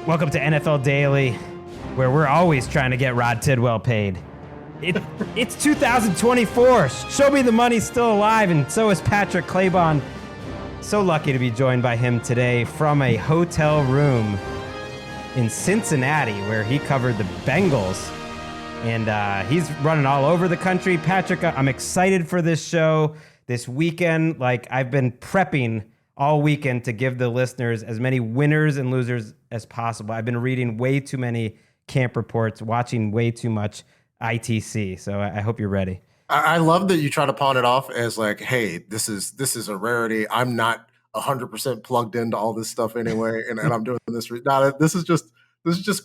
Welcome to NFL Daily, where we're always trying to get Rod Tidwell paid. It's 2024. Show me the money's still alive, and so is Patrick Claybon. So lucky to be joined by him today from a hotel room in Cincinnati, where he covered the Bengals. And he's running all over the country. Patrick, I'm excited for this show this weekend. Like, I've been prepping all weekend to give the listeners as many winners and losers as possible. I've been reading way too many camp reports, watching way too much ITC. So I hope you're ready. I love that you try to pawn it off as like, hey, this is a rarity. I'm not 100% plugged into all this stuff anyway, and I'm doing this. No, this is just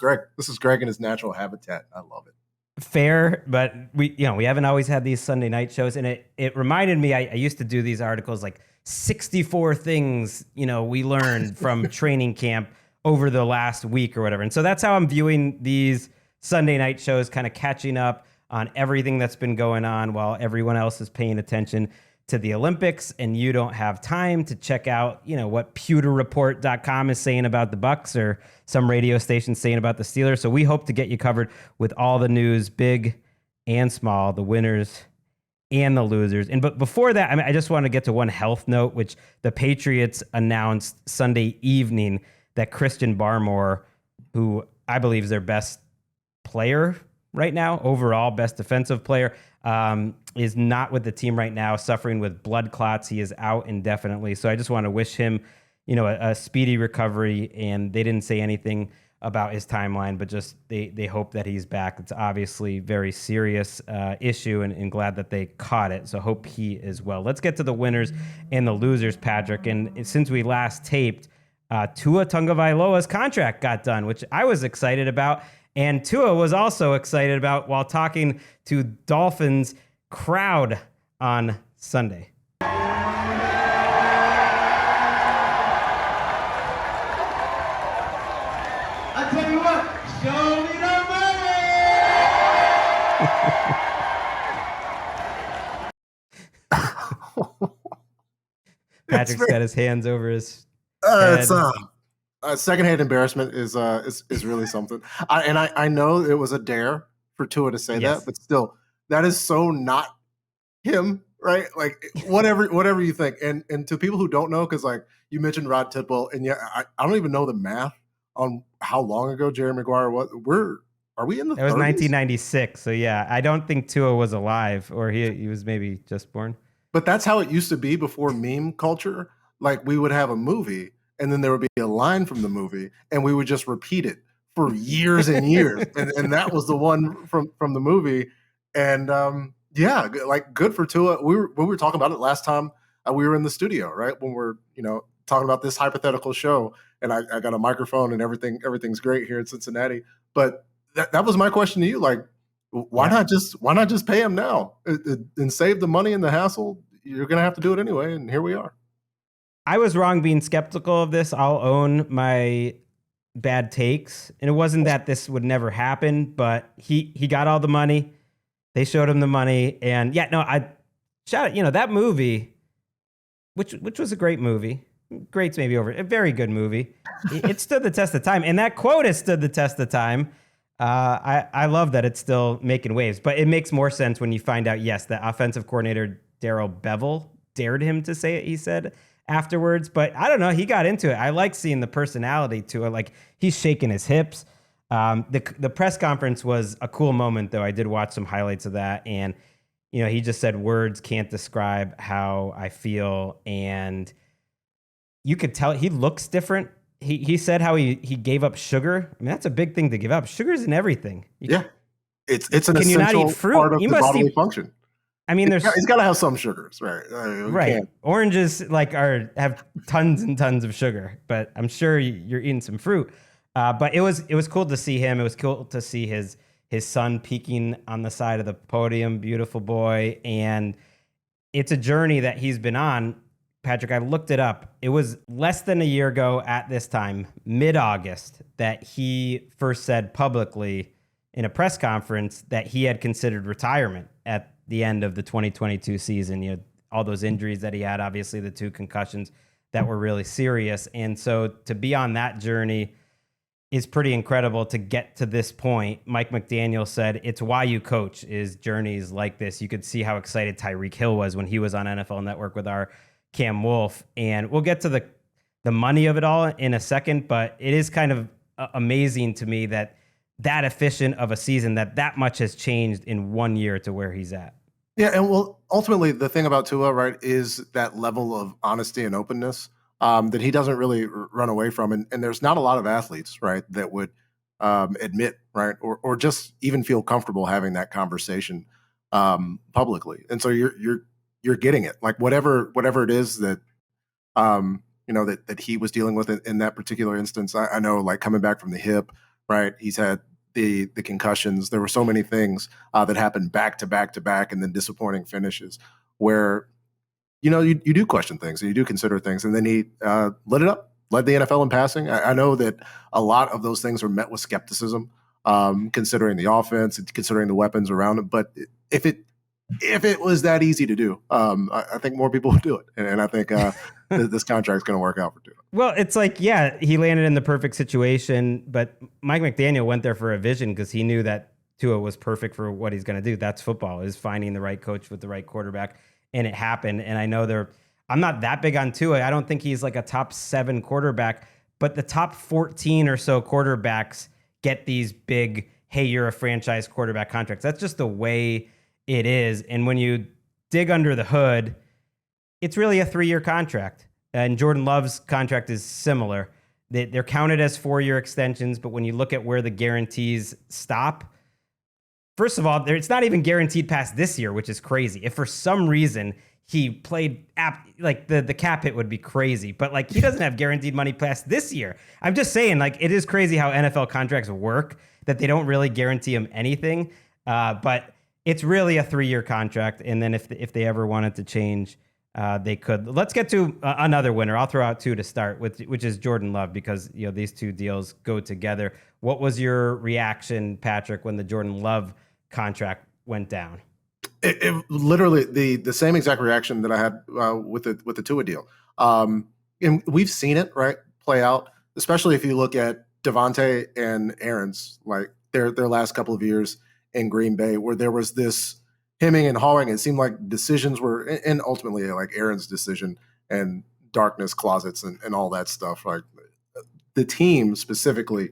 Gregg. This is Gregg in his natural habitat. I love it. Fair, but we haven't always had these Sunday night shows, and it reminded me. I used to do these articles like 64 things we learned from training camp over the last week or whatever, and so that's how I'm viewing these Sunday night shows, kind of catching up on everything that's been going on while everyone else is paying attention to the Olympics, and you don't have time to check out what pewterreport.com is saying about the Bucks or some radio station saying about the Steelers. So we hope to get you covered with all the news, big and small, the winners and the losers. But before that, I just want to get to one health note, which the Patriots announced Sunday evening that Christian Barmore, who I believe is their best player right now, overall best defensive player, is not with the team right now, suffering with blood clots. He is out indefinitely. So I just want to wish him, a speedy recovery. And they didn't say anything about his timeline, but just they hope that he's back. It's obviously a very serious issue, and glad that they caught it. So hope he is well. Let's get to the winners and the losers, Patrick. And since we last taped, Tua Tagovailoa's contract got done, which I was excited about. And Tua was also excited about while talking to Dolphins crowd on Sunday. I tell you what, show me the money. Patrick's got his hands over his head. Secondhand embarrassment is really something. I know it was a dare for Tua to say that, but still, that is so not him, right? Like whatever you think. And to people who don't know, because like you mentioned Rod Tidwell, and I don't even know the math on how long ago Jerry Maguire was. Are we in the 30s? It was 1996, so yeah, I don't think Tua was alive, or he was maybe just born. But that's how it used to be before meme culture. Like, we would have a movie, and then there would be a line from the movie, and we would just repeat it for years and years. and that was the one from the movie. And like, good for Tua. We were talking about it last time we were in the studio, right? When we're talking about this hypothetical show, and I got a microphone and everything's great here in Cincinnati. But that was my question to you. Like, why not just pay him now and save the money and the hassle? You're gonna have to do it anyway, and here we are. I was wrong being skeptical of this. I'll own my bad takes. And it wasn't that this would never happen, but he got all the money. They showed him the money. And I shout it, that movie, which was a great movie. Great's maybe over. A very good movie. It stood the test of time. And that quote has stood the test of time. I love that it's still making waves. But it makes more sense when you find out, yes, the offensive coordinator, Darrell Bevel, dared him to say it, he said afterwards. But I don't know, he got into it. I like seeing the personality to it. Like, he's shaking his hips. The press conference was a cool moment, though. I did watch some highlights of that, and he just said, words can't describe how I feel. And you could tell he looks different. He said how he gave up sugar. I mean, that's a big thing to give up. Sugar's in everything. It's an essential part of the bodily function. I mean, he's got to have some sugars, right? Right. Oranges have tons and tons of sugar, but I'm sure you're eating some fruit. But it was cool to see him. It was cool to see his son peeking on the side of the podium. Beautiful boy. And it's a journey that he's been on. Patrick, I looked it up. It was less than a year ago at this time, mid-August, that he first said publicly in a press conference that he had considered retirement at the end of the 2022 season. All those injuries that he had, obviously the 2 concussions that were really serious. And so to be on that journey, is pretty incredible to get to this point. Mike McDaniel said it's why you coach is journeys like this. You could see how excited Tyreek Hill was when he was on NFL Network with our Cam Wolf. And we'll get to the money of it all in a second, but it is kind of amazing to me that efficient of a season, that much has changed in 1 year to where he's at. Yeah, and well, ultimately, the thing about Tua, right, is that level of honesty and openness that he doesn't really run away from. And there's not a lot of athletes, right, that would admit, right, or just even feel comfortable having that conversation publicly. And so you're getting it, like whatever it is that that he was dealing with in that particular instance. I know, like coming back from the hip, right, he's had the concussions. There were so many things that happened back to back to back, and then disappointing finishes where you do question things and you do consider things. And then he led the NFL in passing. I know that a lot of those things are met with skepticism, considering the offense and considering the weapons around it. But if it was that easy to do, I think more people would do it. And I think this contract's going to work out for Tua. Well, it's like, yeah, he landed in the perfect situation, but Mike McDaniel went there for a vision because he knew that Tua was perfect for what he's going to do. That's football, is finding the right coach with the right quarterback. And it happened. And I know I'm not that big on Tua. I don't think he's like a top 7 quarterback, but the top 14 or so quarterbacks get these big, hey, you're a franchise quarterback contracts. That's just the way it is. And when you dig under the hood, it's really a 3-year contract. And Jordan Love's contract is similar. They're counted as 4-year extensions, but when you look at where the guarantees stop, first of all, it's not even guaranteed past this year, which is crazy. If for some reason he played like the cap hit would be crazy, but like he doesn't have guaranteed money past this year. I'm just saying, like, it is crazy how NFL contracts work, that they don't really guarantee him anything. But it's really a 3-year contract. And then if they ever wanted to change, they could. Let's get to another winner. I'll throw out 2 to start with, which is Jordan Love, because these 2 deals go together. What was your reaction, Patrick, when the Jordan Love contract went down? It literally the same exact reaction that I had with the Tua deal. And we've seen it, right, play out, especially if you look at Devontae and Aaron's, like their last couple of years in Green Bay, where there was this hemming and hawing. It seemed like decisions were, and ultimately like Aaron's decision and darkness closets and all that stuff. Like the team specifically,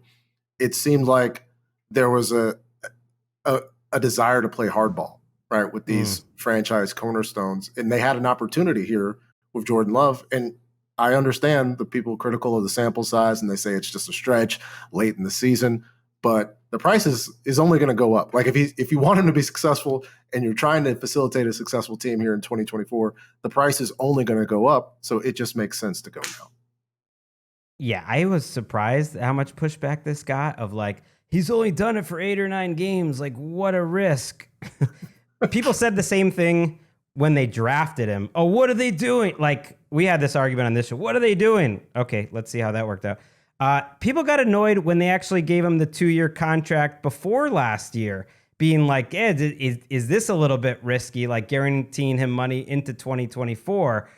it seemed like there was a desire to play hardball, right, with these franchise cornerstones. And they had an opportunity here with Jordan Love. And I understand the people critical of the sample size, and they say it's just a stretch late in the season, but the price is only going to go up. Like if you want him to be successful and you're trying to facilitate a successful team here in 2024, the price is only going to go up. So it just makes sense to go now. Yeah, I was surprised how much pushback this got of like, he's only done it for 8 or 9 games. Like, what a risk. People said the same thing when they drafted him. Oh, what are they doing? Like, we had this argument on this show. What are they doing? Okay, let's see how that worked out. People got annoyed when they actually gave him the 2-year contract before last year, being like, is this a little bit risky, like guaranteeing him money into 2024?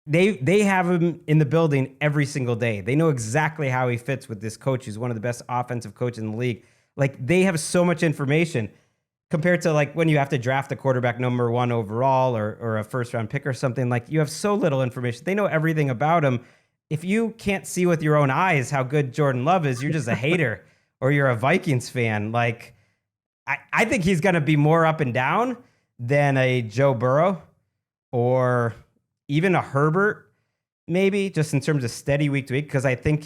They have him in the building every single day. They know exactly how he fits with this coach, who's one of the best offensive coaches in the league. Like, they have so much information compared to like when you have to draft a quarterback number 1 overall or a first-round pick or something. Like, you have so little information. They know everything about him. If you can't see with your own eyes how good Jordan Love is, you're just a hater or you're a Vikings fan. Like, I think he's going to be more up and down than a Joe Burrow or even a Herbert, maybe, just in terms of steady week to week, because I think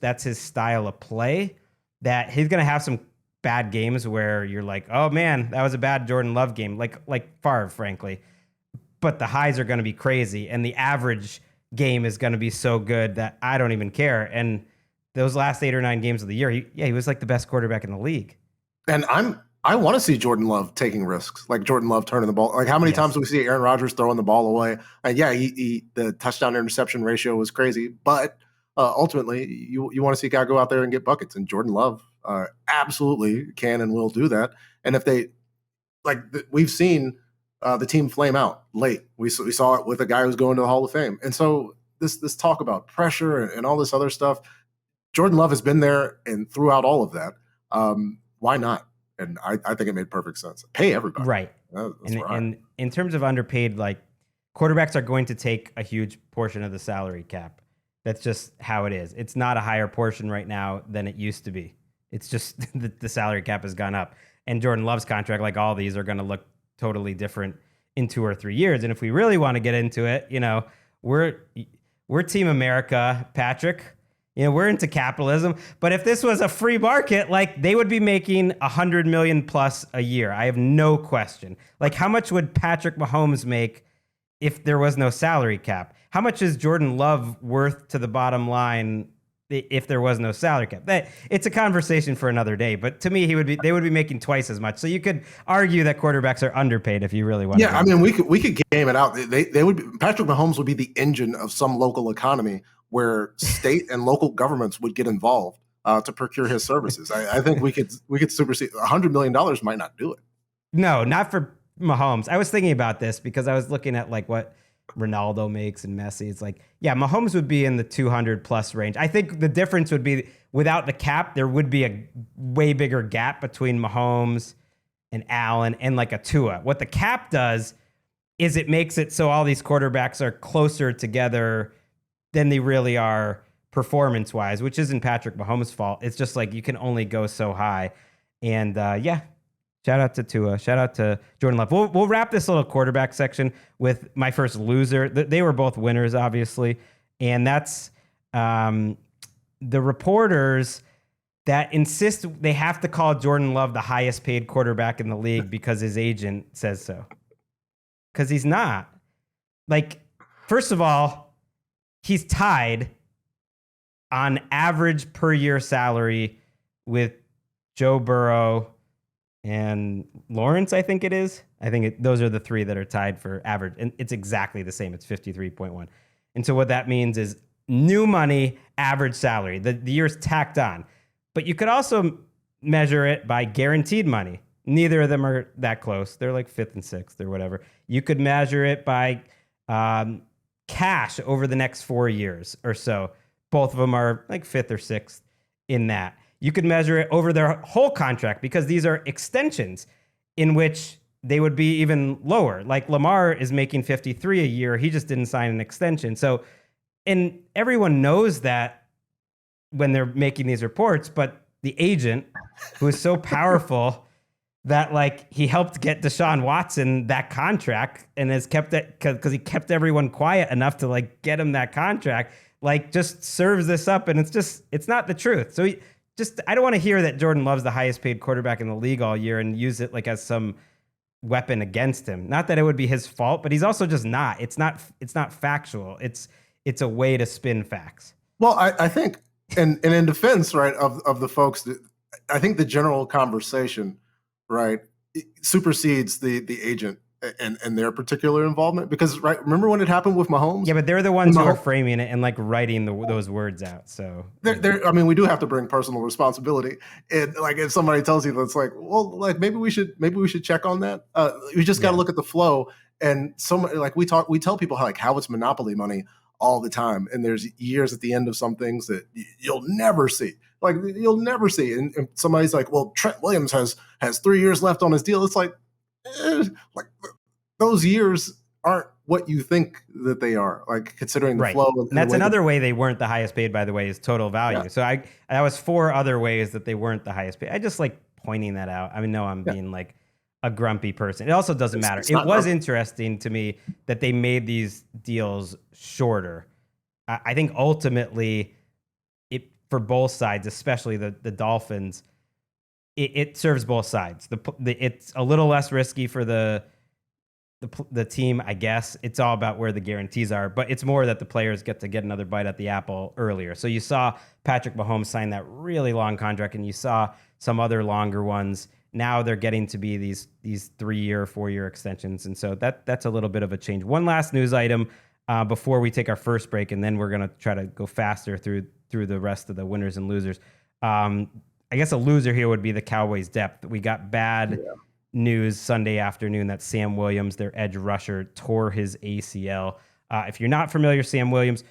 that's his style of play, that he's going to have some bad games where you're like, oh man, that was a bad Jordan Love game, like Favre, frankly. But the highs are going to be crazy, and the average game is going to be so good that I don't even care. And those last 8 or 9 games of the year, he was like the best quarterback in the league. And I want to see Jordan Love taking risks, like Jordan Love turning the ball. Like, how many times do we see Aaron Rodgers throwing the ball away? The touchdown interception ratio was crazy, but ultimately you want to see a guy go out there and get buckets, and Jordan Love absolutely can and will do that. And if they we've seen the team flame out late. We saw it with a guy who's going to the Hall of Fame. And so this talk about pressure and all this other stuff, Jordan Love has been there and throughout all of that. Why not? And I think it made perfect sense. Pay everybody. Right. And in terms of underpaid, like quarterbacks are going to take a huge portion of the salary cap. That's just how it is. It's not a higher portion right now than it used to be. It's just the salary cap has gone up. And Jordan Love's contract, like all these, are going to look totally different in 2 or 3 years. And if we really want to get into it, we're Team America, Patrick. We're into capitalism. But if this was a free market, like they would be making $100 million plus a year. I have no question. Like how much would Patrick Mahomes make if there was no salary cap? How much is Jordan Love worth to the bottom line if there was no salary cap? It's a conversation for another day. But to me, they would be making twice as much. So you could argue that quarterbacks are underpaid if you really want. Yeah, I mean, we could game it out. They would be, Patrick Mahomes would be the engine of some local economy where state and local governments would get involved to procure his services. I think we could supersede. $100 million might not do it. No, not for Mahomes. I was thinking about this because I was looking at like what Ronaldo makes and Messi. It's like, yeah, Mahomes would be in the 200 plus range. I think the difference would be without the cap, there would be a way bigger gap between Mahomes and Allen and like a Tua. What the cap does is it makes it so all these quarterbacks are closer together than they really are performance wise, which isn't Patrick Mahomes' fault. It's just like you can only go so high. And yeah. Shout out to Tua. Shout out to Jordan Love. We'll wrap this little quarterback section with my first loser. They were both winners, obviously. And that's the reporters that insist they have to call Jordan Love the highest paid quarterback in the league because his agent says so. Because he's not. Like, first of all, he's tied on average per year salary with Joe Burrow and Lawrence, I think it is. I think those are the three that are tied for average. And it's exactly the same. It's 53.1. And so what that means is new money, average salary. The year's tacked on. But you could also measure it by guaranteed money. Neither of them are that close. They're like 5th and 6th or whatever. You could measure it by cash over the next 4 years or so. Both of them are like 5th or 6th in that. You could measure it over their whole contract because these are extensions in which they would be even lower. Like Lamar is making 53 a year. He just didn't sign an extension. So, and everyone knows that when they're making these reports, but the agent who is so powerful that like he helped get Deshaun Watson that contract and has kept it because he kept everyone quiet enough to like get him that contract, like just serves this up. And it's not the truth. So I don't want to hear that Jordan Love's the highest paid quarterback in the league all year and use it like as some weapon against him. Not that it would be his fault, but he's also just not. It's not factual. It's a way to spin facts. Well, I think, and in defense, right, of the folks that I think the general conversation, right, supersedes the agent and their particular involvement because, right, remember when it happened with Mahomes? Yeah, but they're the ones who are framing it and like writing those words out. So I mean, we do have to bring personal responsibility. And like, if somebody tells you that's like, well, like maybe we should check on that. We just got to look at the flow. And so like we tell people how it's monopoly money all the time. And there's years at the end of some things that you'll never see. Like you'll never see. And somebody's like, well, Trent Williams has 3 years left on his deal. It's like those years aren't what you think that they are, like considering the flow. And that's another way they weren't the highest paid, by the way, is total value. Yeah. So that was 4 other ways that they weren't the highest paid. I just like pointing that out. I mean, no, I'm being like a grumpy person. It also doesn't matter. It was interesting to me that they made these deals shorter. I think ultimately for both sides, especially the Dolphins, it serves both sides. It's a little less risky for the team, I guess. It's all about where the guarantees are, but it's more that the players get another bite at the apple earlier. So you saw Patrick Mahomes sign that really long contract, and you saw some other longer ones. Now they're getting to be these 3-year, 4-year extensions, and so that's a little bit of a change. One last news item before we take our first break, and then we're gonna try to go faster through the rest of the winners and losers. I guess a loser here would be the Cowboys' depth. We got bad news Sunday afternoon that Sam Williams, their edge rusher, tore his ACL. If you're not familiar, Sam Williams,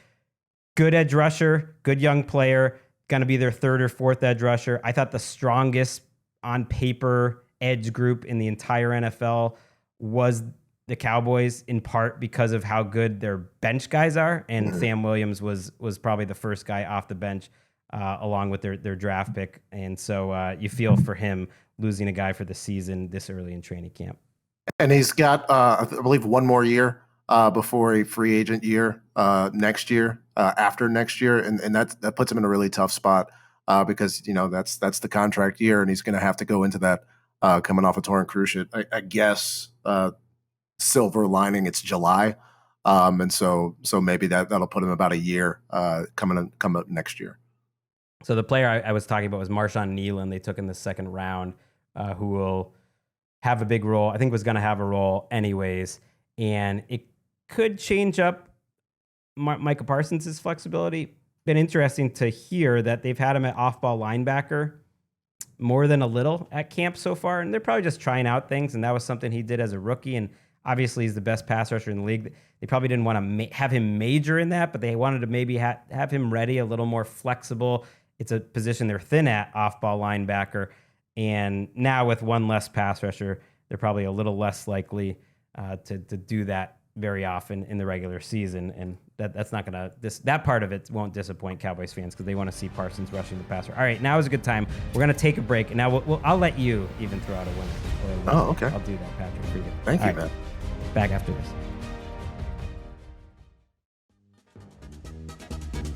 good edge rusher, good young player, going to be their third or fourth edge rusher. I thought the strongest on paper edge group in the entire NFL was the Cowboys, in part because of how good their bench guys are. And Sam Williams was probably the first guy off the bench, along with their draft pick. And so you feel for him losing a guy for the season this early in training camp. And he's got, I believe, one more year before a free agent year next year, after next year. And that puts him in a really tough spot because, that's the contract year, and he's going to have to go into that coming off a torn cruciate. I guess silver lining, it's July. And so maybe that'll put him about a year come up next year. So the player I was talking about was Marshawn Nealon. They took in the second round, who will have a big role. I think was going to have a role anyways. And it could change up Micah Parsons' flexibility. Been interesting to hear that they've had him at off-ball linebacker more than a little at camp so far. And they're probably just trying out things. And that was something he did as a rookie. And obviously he's the best pass rusher in the league. They probably didn't want to have him major in that, but they wanted to maybe have him ready, a little more flexible. It's a position they're thin at, off-ball linebacker. And now with one less pass rusher, they're probably a little less likely to do that very often in the regular season. And that's not going to, that part of it won't disappoint Cowboys fans because they want to see Parsons rushing the passer. All right, now is a good time. We're going to take a break. And now I'll let you even throw out a winner. Oh, okay. I'll do that, Patrick, for you. Thank you, man. Back after this.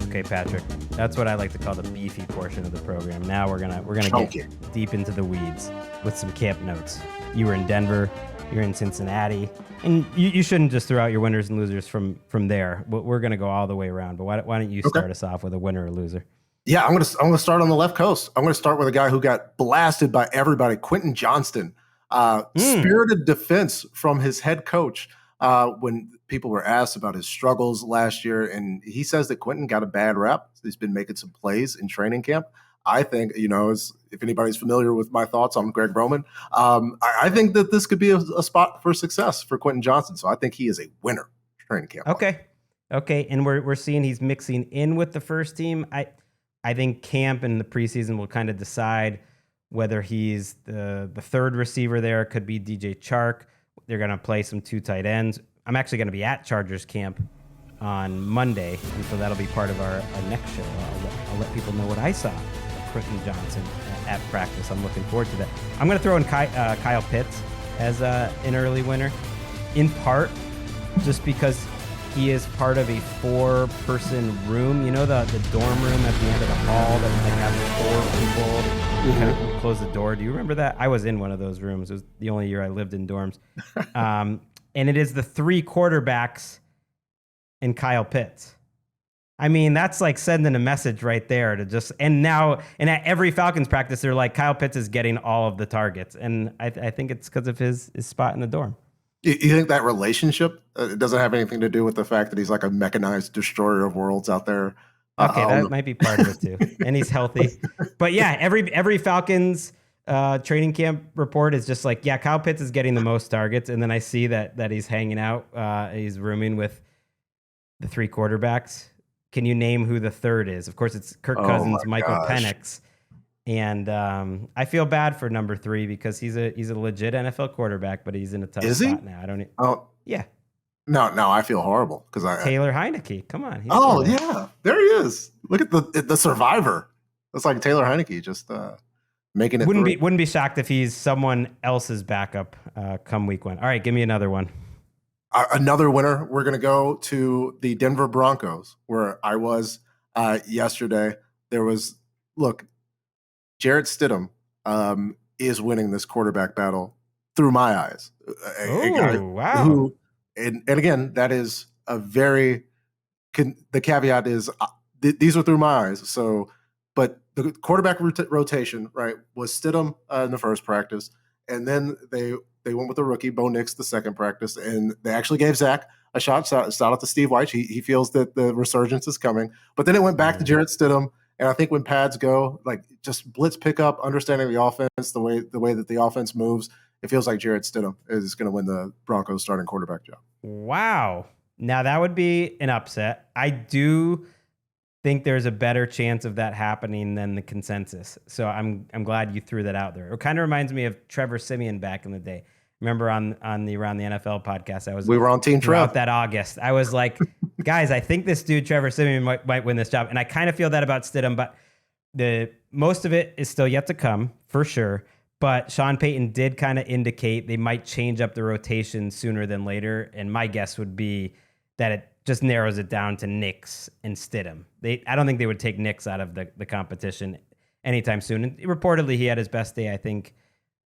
Okay, Patrick, that's what I like to call the beefy portion of the program. Now we're gonna get deep into the weeds with some camp notes. You were in Denver, you're in Cincinnati, and you shouldn't just throw out your winners and losers from there. But we're gonna go all the way around. But why don't you start us off with a winner or loser? Yeah, I'm gonna start on the left coast. I'm gonna start with a guy who got blasted by everybody, Quentin Johnston. Spirited defense from his head coach. When people were asked about his struggles last year, and he says that Quentin got a bad rap. He's been making some plays in training camp. I think, if anybody's familiar with my thoughts on Gregg Roman, I think that this could be a spot for success for Quentin Johnston. So I think he is a winner training camp. Okay. And we're seeing he's mixing in with the first team. I think camp and the preseason will kind of decide whether he's the third receiver there. Could be DJ Chark. They're going to play some two tight ends. I'm actually going to be at Chargers camp on Monday, and so that'll be part of our next show. I'll let people know what I saw of Quentin Johnston at practice. I'm looking forward to that. I'm going to throw in Kyle Pitts as an early winner, in part just because he is part of a 4-person room. You know the dorm room at the end of the hall that has 4 people. You kind of close the door. Do you remember that? I was in one of those rooms. It was the only year I lived in dorms. And it is the 3 quarterbacks and Kyle Pitts. I mean, that's like sending a message right there to just, and at every Falcons practice, they're like, Kyle Pitts is getting all of the targets. And I think it's because of his spot in the dorm. You think that relationship doesn't have anything to do with the fact that he's like a mechanized destroyer of worlds out there? Okay, that might be part of it too. And he's healthy. But yeah, every Falcons training camp report is just like, yeah, Kyle Pitts is getting the most targets. And then I see that he's hanging out, he's rooming with the 3 quarterbacks. Can you name who the third is? Of course, it's Kirk Cousins, Michael Penix. And I feel bad for number 3 because he's a legit NFL quarterback, but he's in a tough spot now. I don't. Oh yeah. No, I feel horrible because Taylor Heineke. Come on. Yeah, there he is. Look at the survivor. It's like Taylor Heineke just making it. Wouldn't be shocked if he's someone else's backup come week 1. All right, give me another one. Another winner. We're gonna go to the Denver Broncos, where I was yesterday. Jarrett Stidham is winning this quarterback battle through my eyes. A guy wow. Who, and again, that is the caveat is these are through my eyes. So, but the quarterback rotation, right, was Stidham in the first practice, and then they went with the rookie Bo Nix the second practice, and they actually gave Zach a shot. Shout out to Steve White. He feels that the resurgence is coming, but then it went back to Jarrett Stidham. And I think when pads go, like just blitz pickup, understanding the offense, the way that the offense moves, it feels like Jarrett Stidham is going to win the Broncos starting quarterback job. Wow. Now that would be an upset. I do think there's a better chance of that happening than the consensus. So I'm glad you threw that out there. It kind of reminds me of Trevor Siemian back in the day. Remember on the Around the NFL podcast, we were on Team throughout Trev that August. I was like, guys, I think this dude Trevor Siemian might win this job, and I kind of feel that about Stidham, but the most of it is still yet to come for sure. But Sean Payton did kind of indicate they might change up the rotation sooner than later, and my guess would be that it just narrows it down to Nix and Stidham. I don't think they would take Nix out of the competition anytime soon. And reportedly, he had his best day, I think,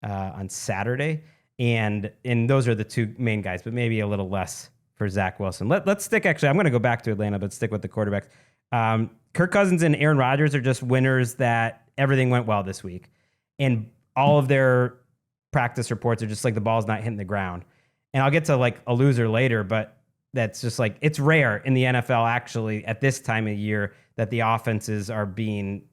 on Saturday. And those are the two main guys, but maybe a little less for Zach Wilson. Let's stick, actually, I'm going to go back to Atlanta, but stick with the quarterbacks. Kirk Cousins and Aaron Rodgers are just winners that everything went well this week. And all of their practice reports are just like the ball's not hitting the ground. And I'll get to like a loser later, but that's just like, it's rare in the NFL actually at this time of year that the offenses are being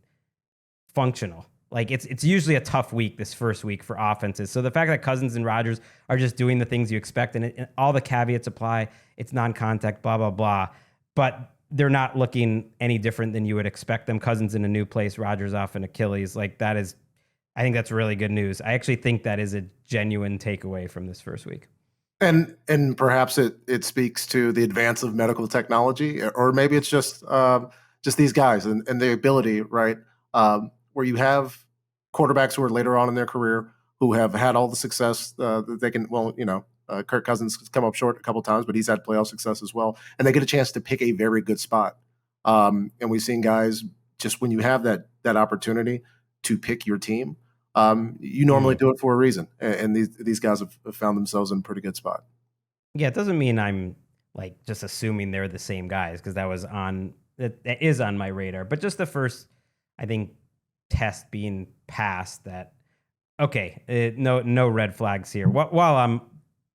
functional. Like it's usually a tough week, this first week for offenses. So the fact that Cousins and Rodgers are just doing the things you expect, and all the caveats apply, it's non-contact, blah, blah, blah. But they're not looking any different than you would expect them. Cousins in a new place, Rodgers off an Achilles. Like that is, I think that's really good news. I actually think that is a genuine takeaway from this first week. And perhaps it speaks to the advance of medical technology, or maybe it's just these guys and the ability, right? Where you have quarterbacks who are later on in their career who have had all the success that they can. Well, Kirk Cousins has come up short a couple times, but he's had playoff success as well, and they get a chance to pick a very good spot. And we've seen guys just when you have that opportunity to pick your team. You normally do it for a reason, and these guys have found themselves in a pretty good spot. Yeah, it doesn't mean I'm like just assuming they're the same guys, because that is on my radar. But just the first, I think, test being passed, that okay, no red flags here. While I'm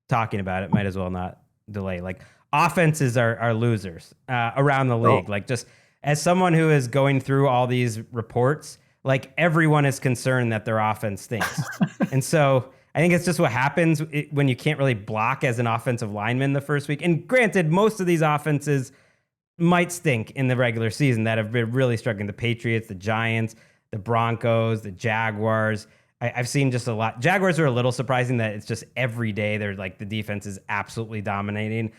talking about it, might as well not delay. Like offenses are losers around the league. Like just as someone who is going through all these reports, like everyone is concerned that their offense stinks. And so I think it's just what happens when you can't really block as an offensive lineman the first week. And granted, most of these offenses might stink in the regular season that have been really struggling. The Patriots, the Giants, the Broncos, the Jaguars. I've seen just a lot. Jaguars are a little surprising that it's just every day they're like the defense is absolutely dominating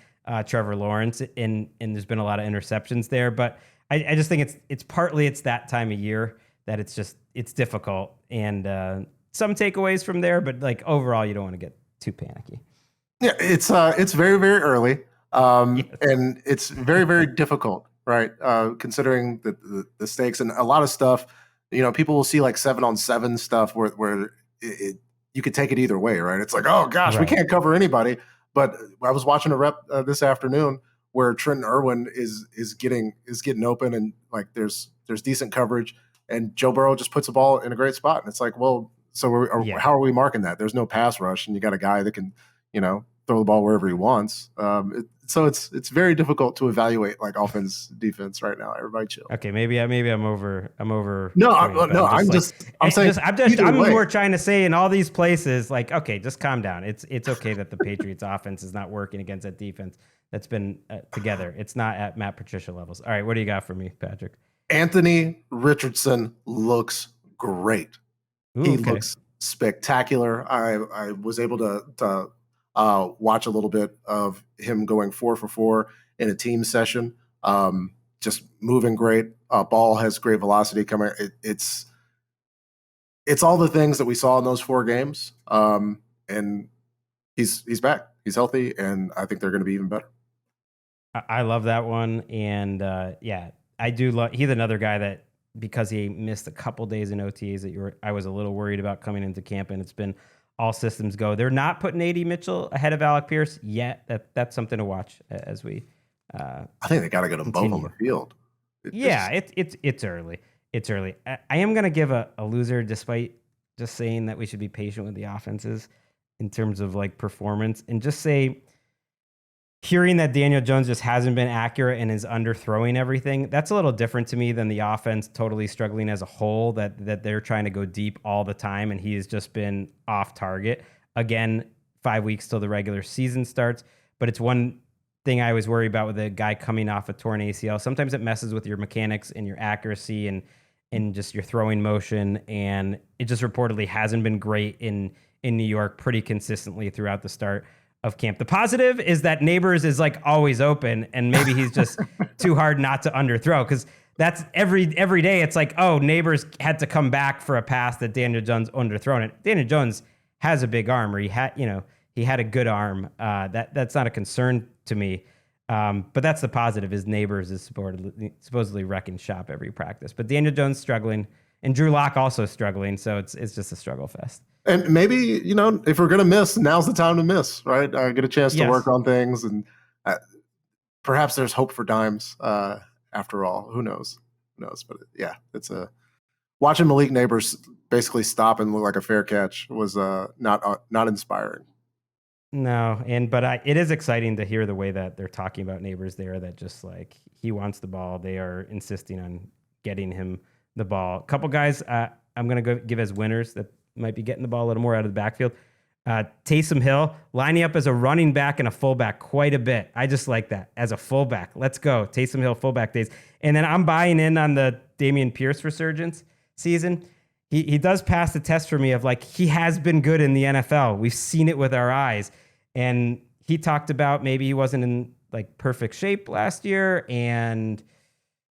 Trevor Lawrence, and there's been a lot of interceptions there. But I just think it's partly that time of year that it's difficult, and some takeaways from there, but like overall you don't want to get too panicky. Yeah, it's very, very early, Yes. and it's very, very difficult, right? Considering the stakes and a lot of stuff. People will see like 7-on-7 stuff where you could take it either way, right? It's like, oh gosh, we can't cover anybody. But I was watching a rep this afternoon where Trenton Irwin is getting open, and like there's decent coverage, and Joe Burrow just puts the ball in a great spot, and it's like, well, so how are we marking that? There's no pass rush, and you got a guy that can throw the ball wherever he wants. So it's very difficult to evaluate like offense, defense right now. Everybody chill. Okay, maybe I'm over. No, I'm saying I'm more trying to say in all these places, like, okay, just calm down. It's okay that the Patriots offense is not working against that defense that's been together. It's not at Matt Patricia levels. All right, what do you got for me, Patrick? Anthony Richardson looks great. He looks spectacular. I was able to watch a little bit of him going 4 for 4 in a team session. Just moving great. Ball has great velocity coming. It's all the things that we saw in those 4 games. And he's back. He's healthy, and I think they're going to be even better. I love that one, and I do love. He's another guy that, because he missed a couple days in OTAs, I was a little worried about coming into camp, and it's been all systems go. They're not putting A.D. Mitchell ahead of Alec Pierce yet. That's something to watch as we. I think they got to get them both on the field. It's early. It's early. I am going to give a loser, despite just saying that we should be patient with the offenses in terms of like performance, and just say, hearing that Daniel Jones just hasn't been accurate and is underthrowing everything, that's a little different to me than the offense totally struggling as a whole, that they're trying to go deep all the time and he has just been off target. Again, 5 weeks till the regular season starts, but it's one thing I always worry about with a guy coming off a torn ACL. Sometimes it messes with your mechanics and your accuracy and just your throwing motion. And it just reportedly hasn't been great in New York pretty consistently throughout the start of camp. The positive is that Neighbors is like always open, and maybe he's just too hard not to underthrow, because that's every day. It's like, oh, Neighbors had to come back for a pass that Daniel Jones underthrown it. Daniel Jones has a big arm, or he had a good arm. That's not a concern to me. But that's the positive, is Neighbors is supposedly wrecking shop every practice. But Daniel Jones struggling, and Drew Lock also struggling. So it's just a struggle fest. And maybe, if we're going to miss, now's the time to miss, right? Get a chance to work on things. And perhaps there's hope for Dimes after all. Who knows? But yeah, watching Malik Neighbors basically stop and look like a fair catch was not inspiring. No, but it is exciting to hear the way that they're talking about Neighbors there, that just like he wants the ball. They are insisting on getting him the ball. A couple guys I'm going to give as winners that might be getting the ball a little more out of the backfield. Taysom Hill lining up as a running back and a fullback quite a bit. I just like that as a fullback. Let's go. Taysom Hill fullback days. And then I'm buying in on the Dameon Pierce resurgence season. He does pass the test for me of like, he has been good in the NFL. We've seen it with our eyes. And he talked about maybe he wasn't in like perfect shape last year and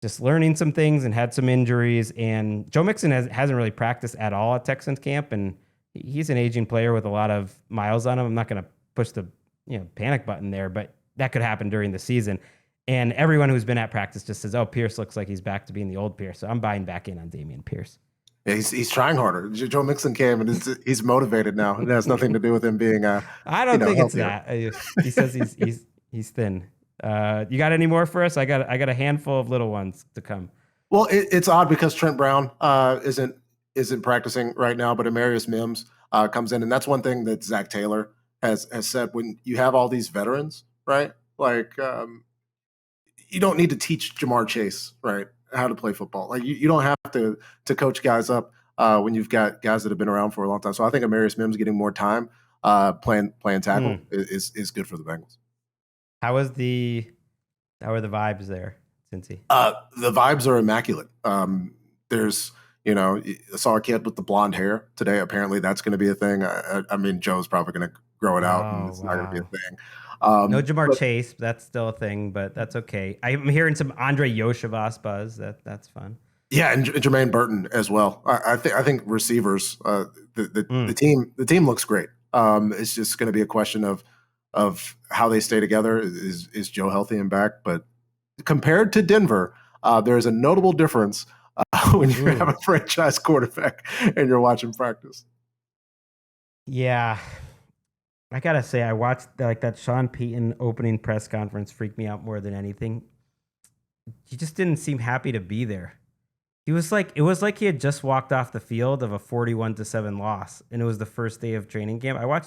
just learning some things and had some injuries. And Joe Mixon hasn't really practiced at all at Texans camp. And he's an aging player with a lot of miles on him. I'm not going to push the panic button there, but that could happen during the season. And everyone who's been at practice just says, oh, Pierce looks like he's back to being the old Pierce. So I'm buying back in on Dameon Pierce. Yeah, he's trying harder. Joe Mixon came and he's motivated now. It has nothing to do with him being I don't think healthier. It's that. He says he's thin. You got any more for us? I got a handful of little ones to come. Well, it's odd because Trent Brown isn't practicing right now, but Amarius Mims comes in, and that's one thing that Zach Taylor has said. When you have all these veterans, right? Like you don't need to teach Jamar Chase, right, how to play football. Like you don't have to coach guys up when you've got guys that have been around for a long time. So I think Amarius Mims getting more time playing tackle is good for the Bengals. How are the vibes there, Cincy? The vibes are immaculate. There's, I saw a kid with the blonde hair today. Apparently that's going to be a thing. I mean, Joe's probably going to grow it out and it's not going to be a thing. No Jamar Chase, that's still a thing, but that's okay. I'm hearing some Andre Yoshivas buzz. That's fun. Yeah, and Jermaine Burton as well. I think receivers. The team looks great. It's just going to be a question of how they stay together. Is Joe healthy and back? But compared to Denver, there's a notable difference when you have a franchise quarterback and you're watching practice. Yeah. I gotta say, I watched that Sean Payton opening press conference freaked me out more than anything. He just didn't seem happy to be there. It was like he had just walked off the field of a 41-7 loss, and it was the first day of training camp. I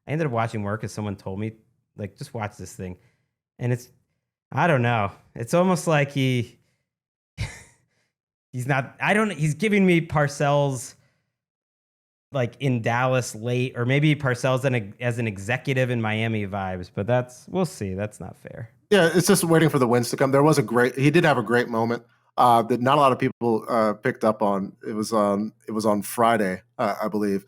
ended up watching more because someone told me, like, just watch this thing, and I don't know. It's almost like he's not. He's giving me Parcells. Like in Dallas late, or maybe Parcells as an executive in Miami vibes, but we'll see. That's not fair. Yeah, it's just waiting for the wins to come. He did have a great moment that not a lot of people picked up on. It was on Friday, I believe.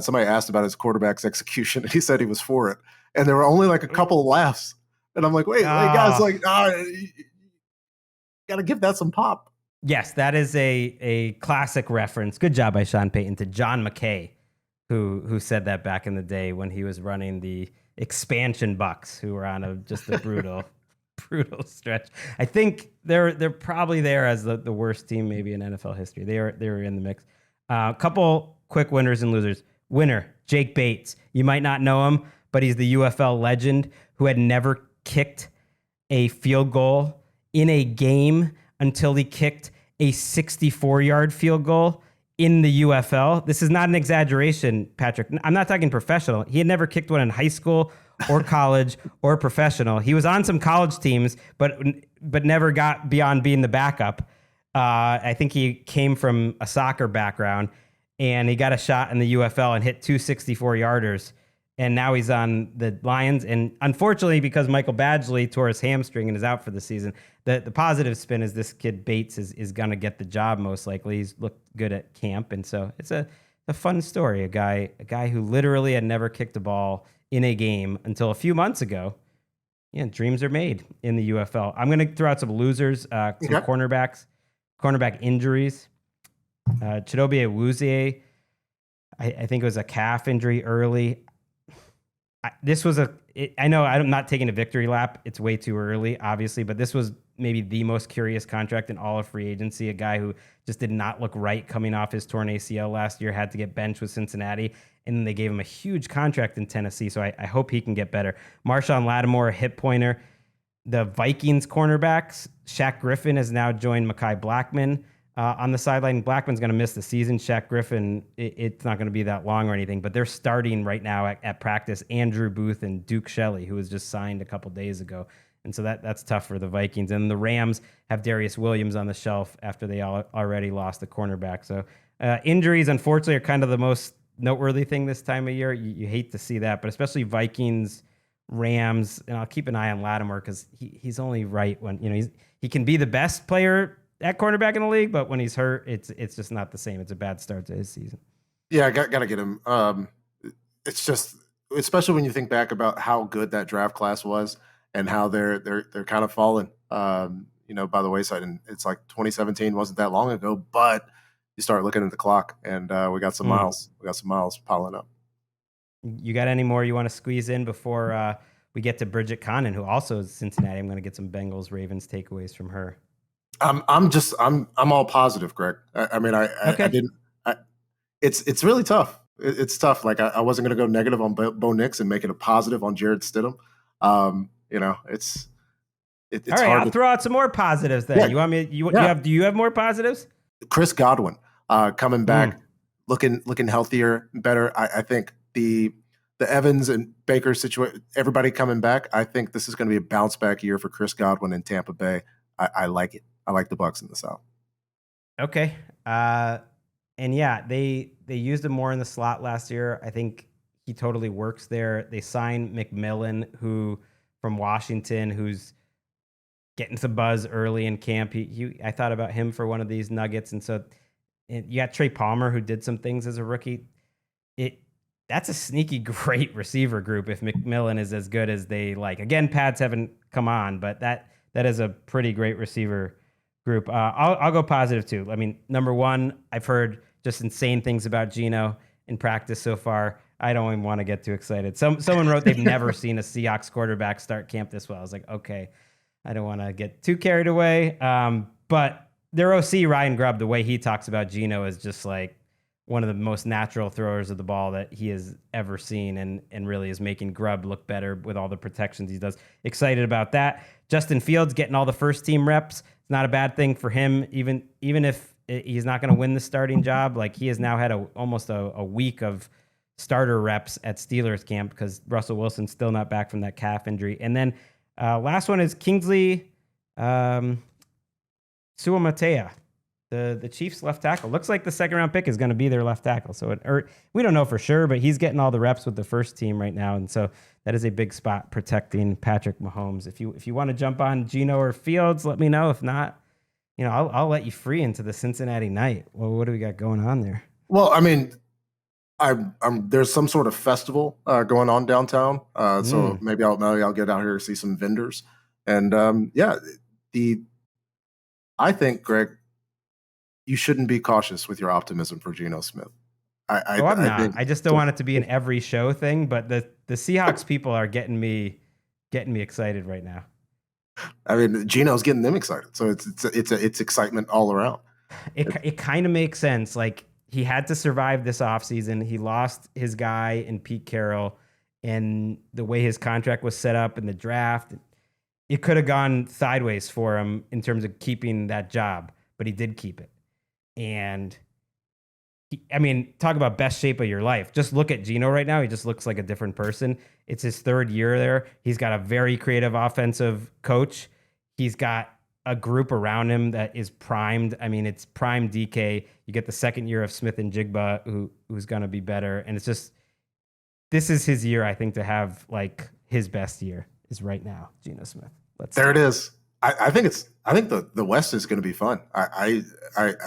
Somebody asked about his quarterback's execution, and he said he was for it. And there were only like a couple of laughs. And I'm like, wait, guys, you got to give that some pop. Yes, that is a classic reference. Good job by Sean Payton to John McKay, who said that back in the day when he was running the expansion Bucks, who were on just a brutal stretch. I think they're probably there as the worst team maybe in NFL history. They were in the mix. A couple quick winners and losers. Winner, Jake Bates. You might not know him, but he's the UFL legend who had never kicked a field goal in a game until he kicked a 64-yard field goal in the UFL. This is not an exaggeration, Patrick. I'm not talking professional. He had never kicked one in high school or college or professional. He was on some college teams, but never got beyond being the backup. I think he came from a soccer background, and he got a shot in the UFL and hit two 64-yarders and now he's on the Lions. And unfortunately, because Michael Badgley tore his hamstring and is out for the season, the positive spin is this kid Bates is going to get the job most likely. He's looked good at camp, and so it's a fun story. A guy who literally had never kicked a ball in a game until a few months ago. Yeah, dreams are made in the UFL. I'm going to throw out some losers, some cornerback injuries. Chidobe Awuzie, I think it was a calf injury early. I know I'm not taking a victory lap. It's way too early, obviously, but this was maybe the most curious contract in all of free agency. A guy who just did not look right coming off his torn ACL last year, had to get benched with Cincinnati, and then they gave him a huge contract in Tennessee. So I hope he can get better. Marshawn Lattimore, a hip pointer. The Vikings cornerbacks, Shaq Griffin has now joined Mekhi Blackman on the sideline. Blackman's going to miss the season. Shaq Griffin, it's not going to be that long or anything, but they're starting right now at practice Andrew Booth and Duke Shelley, who was just signed a couple days ago. And so that's tough for the Vikings. And the Rams have Darius Williams on the shelf after they already lost the cornerback. So injuries, unfortunately, are kind of the most noteworthy thing this time of year. You hate to see that, but especially Vikings, Rams, and I'll keep an eye on Lattimore because he's only right when he can be the best player at cornerback in the league, but when he's hurt, it's just not the same. It's a bad start to his season. Yeah, I got to get him. It's just, especially when you think back about how good that draft class was and how they're kind of fallen, by the wayside. And it's like 2017 wasn't that long ago, but you start looking at the clock, and we got some miles. We got some miles piling up. You got any more you want to squeeze in before we get to Bridget Condon, who also is Cincinnati? I'm going to get some Bengals Ravens takeaways from her. I'm all positive, Greg. It's really tough. It's tough. Like I wasn't going to go negative on Bo Nix and make it a positive on Jarrett Stidham. It's all right. I'll throw out some more positives then. Yeah. You want me? Do you have more positives? Chris Godwin coming back, looking healthier, better. I think the Evans and Baker situation, everybody coming back. I think this is going to be a bounce back year for Chris Godwin in Tampa Bay. I like it. I like the Bucs in the South. Okay. And yeah, they used him more in the slot last year. I think he totally works there. They signed McMillan, who from Washington, who's getting some buzz early in camp. I thought about him for one of these nuggets. And so you got Trey Palmer, who did some things as a rookie. That's a sneaky great receiver group if McMillan is as good as they like. Again, pads haven't come on, but that is a pretty great receiver group. I'll go positive too. I mean, number one, I've heard just insane things about Geno in practice so far. I don't even want to get too excited. Someone wrote they've never seen a Seahawks quarterback start camp this well. I was like, okay, I don't want to get too carried away. But their OC, Ryan Grubb, the way he talks about Geno is just like one of the most natural throwers of the ball that he has ever seen, and really is making Grubb look better with all the protections he does. Excited about that. Justin Fields getting all the first team reps. It's not a bad thing for him, even if he's not going to win the starting job. Like, he has now had almost a week of starter reps at Steelers camp because Russell Wilson's still not back from that calf injury. And then last one is Kingsley Suamatea, the Chiefs left tackle. Looks like the second round pick is going to be their left tackle. So we don't know for sure, but he's getting all the reps with the first team right now. And so that is a big spot protecting Patrick Mahomes. If you want to jump on Geno or Fields, let me know. If not, I'll let you free into the Cincinnati night. Well, what do we got going on there? Well, I mean, there's some sort of festival going on downtown. So maybe I'll get out here to see some vendors. And I think, Greg, you shouldn't be cautious with your optimism for Geno Smith. I'm not. I just don't want it to be an every show thing. But the Seahawks people are getting me excited right now. I mean, Geno's getting them excited, so it's excitement all around. It kind of makes sense. Like, he had to survive this offseason. He lost his guy in Pete Carroll, and the way his contract was set up in the draft, it could have gone sideways for him in terms of keeping that job, but he did keep it. And talk about best shape of your life. Just look at Geno right now. He just looks like a different person. It's his third year there. He's got a very creative offensive coach. He's got a group around him that is primed. I mean, it's prime DK. You get the second year of Smith and Jigba, who's going to be better. And it's just, this is his year, I think, to have like his best year is right now. Geno Smith. There it is. I think the West is going to be fun. I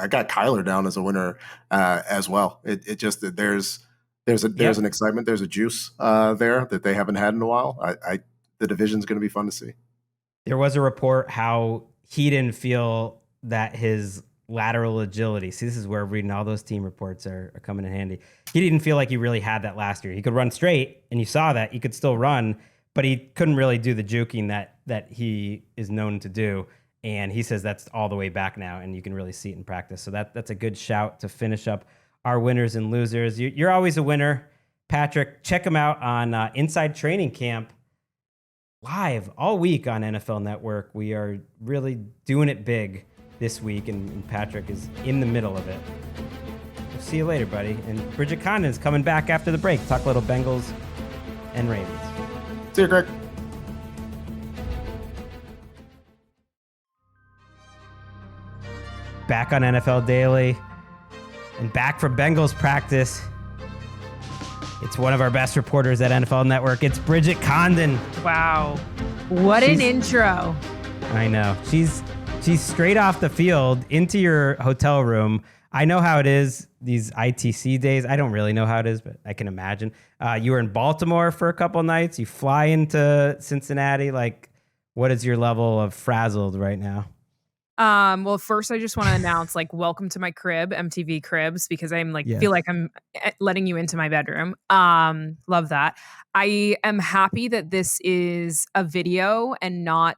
got Kyler down as a winner as well. It just there's an excitement, there's a juice there that they haven't had in a while. The division's going to be fun to see. There was a report how he didn't feel that his lateral agility. See, this is where reading all those team reports are coming in handy. He didn't feel like he really had that last year. He could run straight, and you saw that. He could still run, but he couldn't really do the juking that he is known to do. And he says that's all the way back now, and you can really see it in practice. So that's a good shout to finish up our winners and losers. You're always a winner, Patrick. Check him out on Inside Training Camp live all week on NFL Network. We are really doing it big this week, and Patrick is in the middle of it. We'll see you later, buddy. And Bridget Condon is coming back after the break. Talk a little Bengals and Ravens. See you, Greg. Back on NFL Daily and back from Bengals practice. It's one of our best reporters at NFL Network. It's Bridget Condon. Wow. What an intro. I know. She's straight off the field into your hotel room. I know how it is these ITC days. I don't really know how it is, but I can imagine. You were in Baltimore for a couple nights. You fly into Cincinnati. Like, what is your level of frazzled right now? Well, first I just want to announce, like, welcome to my crib, MTV Cribs, because I'm like, feel like I'm letting you into my bedroom. Love that. I am happy that this is a video and not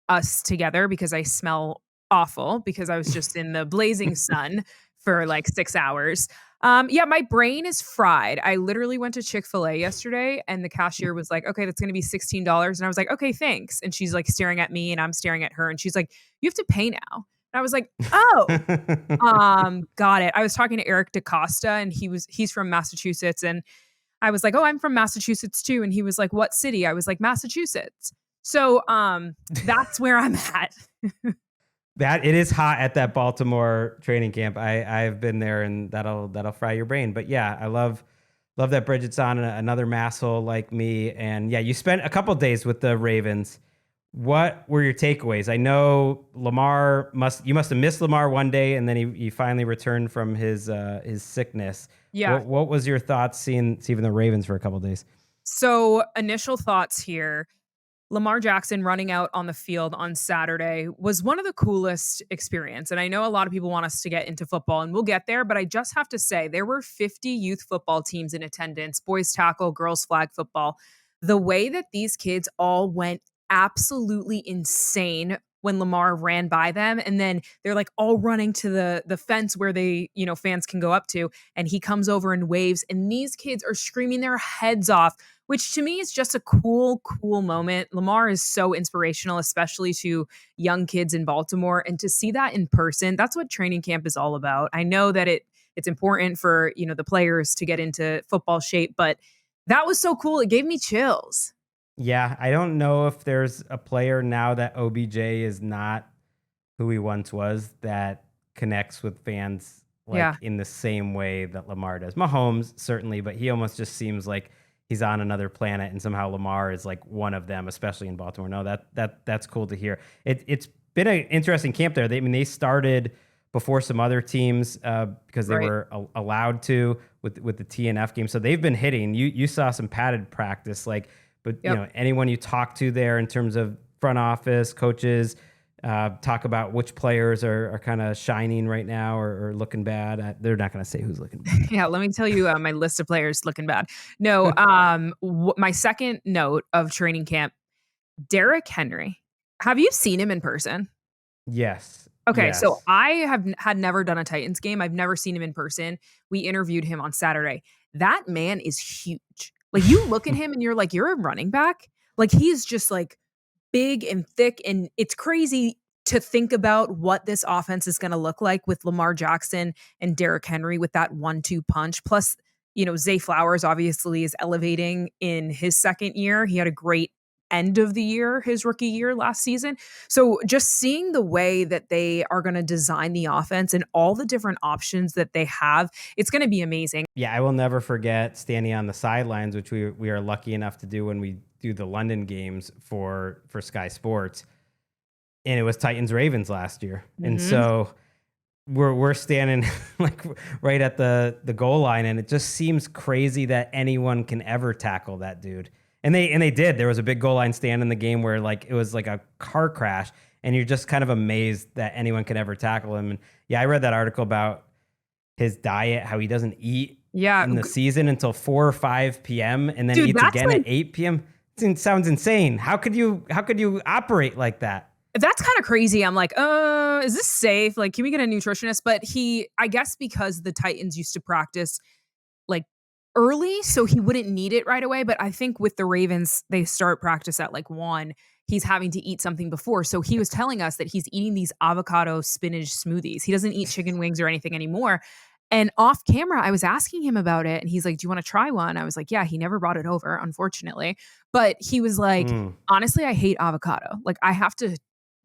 us together, because I smell awful because I was just in the blazing sun for like 6 hours. My brain is fried. I literally went to Chick-fil-A yesterday and the cashier was like, okay, that's going to be $16. And I was like, okay, thanks. And she's like staring at me and I'm staring at her and she's like, you have to pay now. And I was like, oh, got it. I was talking to Eric DaCosta and he's from Massachusetts. And I was like, oh, I'm from Massachusetts too. And he was like, what city? I was like, Massachusetts. So that's where I'm at. That it is hot at that Baltimore training camp. I've been there, and that'll fry your brain. But yeah, I love that Bridget's on another masshole like me. And yeah, you spent a couple days with the Ravens. What were your takeaways? I know you must have missed Lamar one day, and then he finally returned from his sickness. Yeah. What was your thoughts seeing the Ravens for a couple of days? So initial thoughts here. Lamar Jackson running out on the field on Saturday was one of the coolest experience. And I know a lot of people want us to get into football, and we'll get there, but I just have to say there were 50 youth football teams in attendance, boys tackle, girls flag football. The way that these kids all went absolutely insane when Lamar ran by them, and then they're like all running to the fence where they, fans can go up to, and he comes over and waves, and these kids are screaming their heads off, which to me is just a cool moment. Lamar is so inspirational, especially to young kids in Baltimore, and to see that in person, that's what training camp is all about. I know that it's important for, the players to get into football shape, but that was so cool. It gave me chills. Yeah, I don't know if there's a player now that OBJ is not who he once was that connects with fans in the same way that Lamar does. Mahomes, certainly, but he almost just seems like he's on another planet, and somehow Lamar is like one of them, especially in Baltimore. No, that's cool to hear. It's been an interesting camp there. They started before some other teams because they were allowed to with the TNF game. So they've been hitting. You saw some padded practice, anyone you talk to there in terms of front office, coaches, talk about which players are kind of shining right now or looking bad. They're not going to say who's looking bad. Yeah, let me tell you my list of players looking bad. No, my second note of training camp, Derrick Henry. Have you seen him in person? Yes. Okay, yes. So I had never done a Titans game. I've never seen him in person. We interviewed him on Saturday. That man is huge. Like, you look at him and you're like, you're a running back? Like, he is just like big and thick, and it's crazy to think about what this offense is going to look like with Lamar Jackson and Derrick Henry with that 1-2 punch. Plus, Zay Flowers obviously is elevating in his second year. He had a great end of the year, his rookie year last season. So just seeing the way that they are going to design the offense and all the different options that they have, it's going to be amazing. Yeah, I will never forget standing on the sidelines, which we are lucky enough to do when we do the London games for Sky Sports. And it was Titans Ravens last year. And so we're standing like right at the goal line, and it just seems crazy that anyone can ever tackle that dude. And they did. There was a big goal line stand in the game where like it was like a car crash, and you're just kind of amazed that anyone can ever tackle him. And yeah, I read that article about his diet, how he doesn't eat in the season until 4 or 5 p.m. and then eats again at 8 p.m. It sounds insane. How could you operate like that? That's kind of crazy. I'm like, is this safe? Like, can we get a nutritionist? But I guess because the Titans used to practice like early, so he wouldn't need it right away. But I think with the Ravens, they start practice at like 1. He's having to eat something before. So he was telling us that he's eating these avocado spinach smoothies. He doesn't eat chicken wings or anything anymore. And off camera, I was asking him about it. And he's like, do you want to try one? I was like, yeah, he never brought it over, unfortunately. But he was like, honestly, I hate avocado. Like, I have to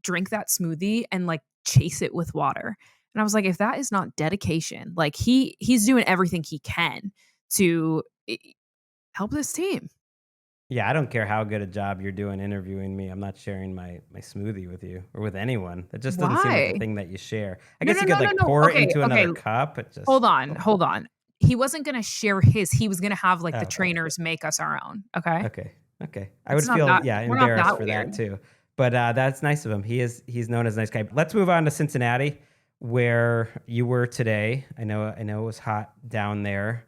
drink that smoothie and like chase it with water. And I was like, if that is not dedication, like he's doing everything he can to help this team. Yeah, I don't care how good a job you're doing interviewing me. I'm not sharing my smoothie with you or with anyone. That just doesn't seem like a thing that you share. I guess you could pour it into another cup. It just hold on. He wasn't going to share his. He was going to have like the trainers make us our own. Okay. I would feel embarrassed for that too. But that's nice of him. He's known as a nice guy. Let's move on to Cincinnati, where you were today. I know it was hot down there.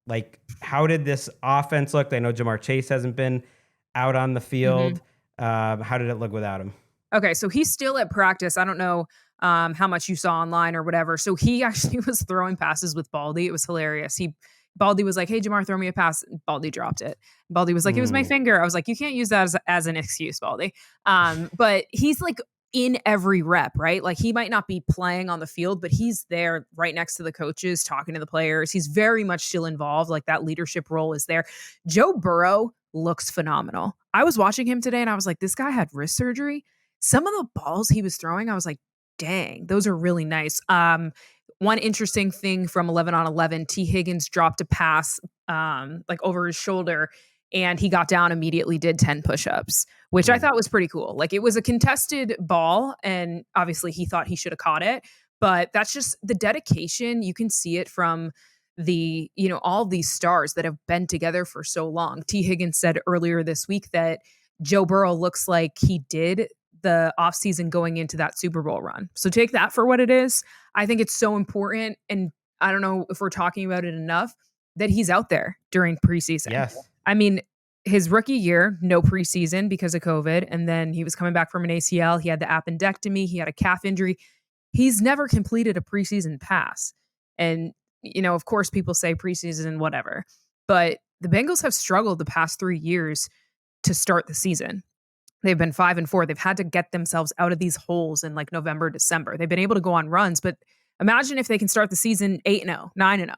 Like, how did this offense look? I know Jamar Chase hasn't been out on the field. How did it look without him? Okay, so he's still at practice. I don't know how much you saw online or whatever. So he actually was throwing passes with Baldy. It was hilarious. Baldy was like, hey, Jamar, throw me a pass. Baldy dropped it. Baldy was like, it was my finger. I was like, you can't use that as an excuse, Baldy. But he's like in every rep, right? Like, he might not be playing on the field, but he's there right next to the coaches, talking to the players. He's very much still involved. Like, that leadership role is there. Joe Burrow looks phenomenal. I was watching him today and I was like, this guy had wrist surgery. Some of the balls he was throwing, I was like, dang, those are really nice. One interesting thing from 11 on 11, T. Higgins dropped a pass like over his shoulder, and he got down immediately, did 10 push-ups, which I thought was pretty cool. Like, it was a contested ball, and obviously he thought he should have caught it, but that's just the dedication. You can see it from all these stars that have been together for so long. T. Higgins said earlier this week that Joe Burrow looks like he did the offseason going into that Super Bowl run. So take that for what it is. I think it's so important, and I don't know if we're talking about it enough, that he's out there during preseason. Yes. I mean, his rookie year, no preseason because of COVID, and then he was coming back from an ACL. He had the appendectomy. He had a calf injury. He's never completed a preseason pass. And, of course, people say preseason, whatever. But the Bengals have struggled the past 3 years to start the season. They've been 5-4. They've had to get themselves out of these holes in like November, December. They've been able to go on runs, but imagine if they can start the season 8-0, 9-0.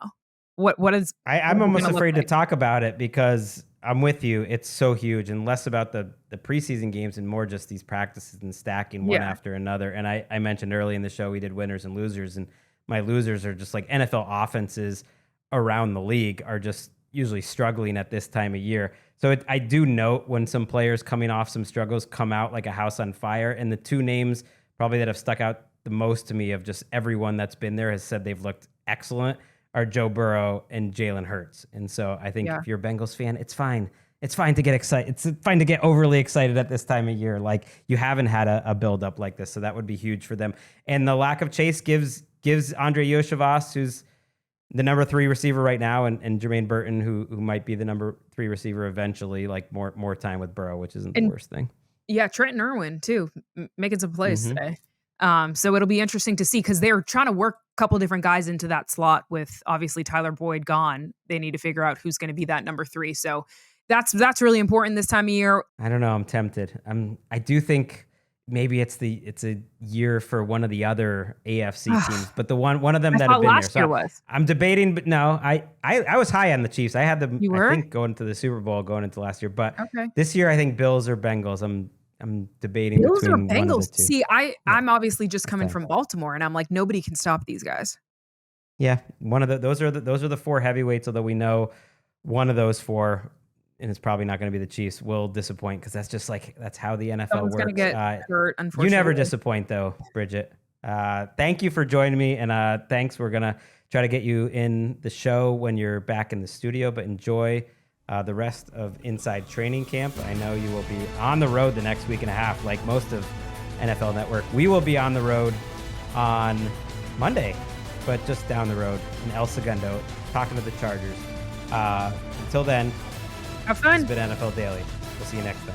What is? I'm almost afraid to talk about it because I'm with you. It's so huge, and less about the preseason games and more just these practices and stacking one after another. And I mentioned early in the show we did winners and losers, and my losers are just like NFL offenses around the league are just usually struggling at this time of year. So I do note when some players coming off some struggles come out like a house on fire. And the two names probably that have stuck out the most to me of just everyone that's been there has said they've looked excellent are Joe Burrow and Jalen Hurts. And so I think if you're a Bengals fan, it's fine. It's fine to get excited. It's fine to get overly excited at this time of year. Like, you haven't had a buildup like this. So that would be huge for them. And the lack of Chase gives Andre Yoshivas, who's the number 3 receiver right now, and Jermaine Burton, who might be the number 3 receiver eventually, like more time with Burrow, which isn't the worst thing. Yeah, Trenton Irwin too, making some plays today. So it'll be interesting to see because they're trying to work a couple different guys into that slot with obviously Tyler Boyd gone. They need to figure out who's going to be that number 3. So that's really important this time of year. I don't know. I'm tempted. I do think maybe it's a year for one of the other AFC teams, but the one of them I that thought have been there. last year So was. I'm debating, but no, I was high on the Chiefs. I had them, You I were? think, going to the Super Bowl going into last year, but Okay. this year I think Bills or Bengals. I'm debating Bills or between one of the Bengals? two. See, I'm obviously just coming Same. from Baltimore, and I'm like, nobody can stop these guys. Yeah, one of those are the four heavyweights. Although we know one of those four, and it's probably not going to be the Chiefs, will disappoint because that's just like that's how the NFL Someone's works. gonna get hurt, You unfortunately. never disappoint, though, Bridget. Thank you for joining me, and thanks. We're gonna try to get you in the show when you're back in the studio, but enjoy the rest of Inside Training Camp. I know you will be on the road the next week and a half, like most of NFL Network. We will be on the road on Monday, but just down the road in El Segundo, talking to the Chargers. Until then, Have fun. it's been NFL Daily. We'll see you next time.